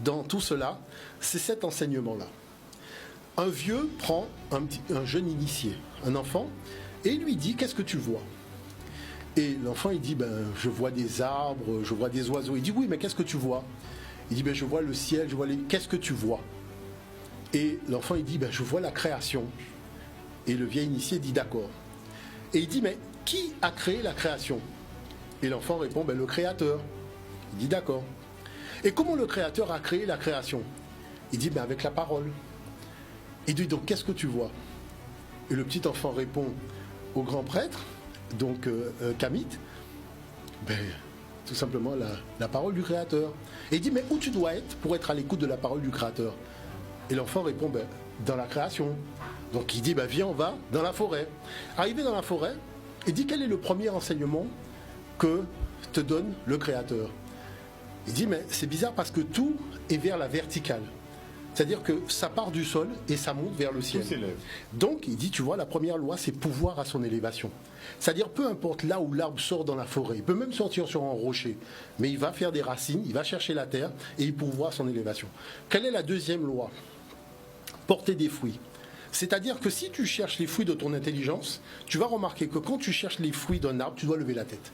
Dans tout cela, c'est cet enseignement-là. Un vieux prend un jeune initié, un enfant, et il lui dit « Qu'est-ce que tu vois ?» Et l'enfant, il dit « Je vois des arbres, je vois des oiseaux. » Il dit « Oui, mais qu'est-ce que tu vois ?» Il dit « Je vois le ciel, je vois les... Qu'est-ce que tu vois ?» Et l'enfant, il dit « Je vois la création. » Et le vieil initié dit « D'accord. » Et il dit « Mais qui a créé la création ?» Et l'enfant répond « Le Créateur. » Il dit « D'accord. » Et comment le Créateur a créé la création? Il dit, avec la parole. Il dit, donc, qu'est-ce que tu vois? Et le petit enfant répond au grand prêtre, donc Kamit, tout simplement la parole du Créateur. Et il dit, mais où tu dois être pour être à l'écoute de la parole du Créateur? Et l'enfant répond, dans la création. Donc il dit, viens, on va dans la forêt. Arrivé dans la forêt, il dit, quel est le premier enseignement que te donne le Créateur? Il dit, mais c'est bizarre parce que tout est vers la verticale. C'est-à-dire que ça part du sol et ça monte vers le ciel. Tout s'élève. Donc, il dit, tu vois, la première loi, c'est pouvoir à son élévation. C'est-à-dire, peu importe là où l'arbre sort dans la forêt, il peut même sortir sur un rocher, mais il va faire des racines, il va chercher la terre et il pouvoir à son élévation. Quelle est la deuxième loi? Porter des fruits. C'est-à-dire que si tu cherches les fruits de ton intelligence, tu vas remarquer que quand tu cherches les fruits d'un arbre, tu dois lever la tête.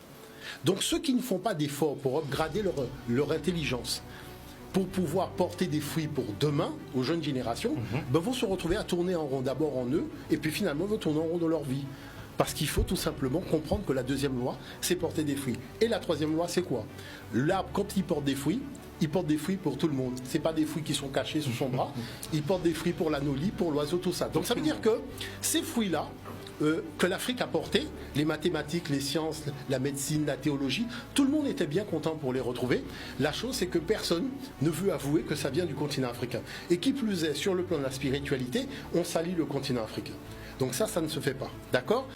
Donc ceux qui ne font pas d'efforts pour upgrader leur intelligence, pour pouvoir porter des fruits pour demain, aux jeunes générations, vont se retrouver à tourner en rond, d'abord en eux, et puis finalement vont tourner en rond dans leur vie. Parce qu'il faut tout simplement comprendre que la deuxième loi, c'est porter des fruits. Et la troisième loi, c'est quoi? L'arbre, quand il porte des fruits pour tout le monde. Ce n'est pas des fruits qui sont cachés sous son bras. Il porte des fruits pour l'anolie, pour l'oiseau, tout ça. Donc ça veut dire que ces fruits-là, que l'Afrique a porté, les mathématiques, les sciences, la médecine, la théologie, tout le monde était bien content pour les retrouver. La chose, c'est que personne ne veut avouer que ça vient du continent africain. Et qui plus est, sur le plan de la spiritualité, on salit le continent africain. Donc ça ne se fait pas. D'accord ?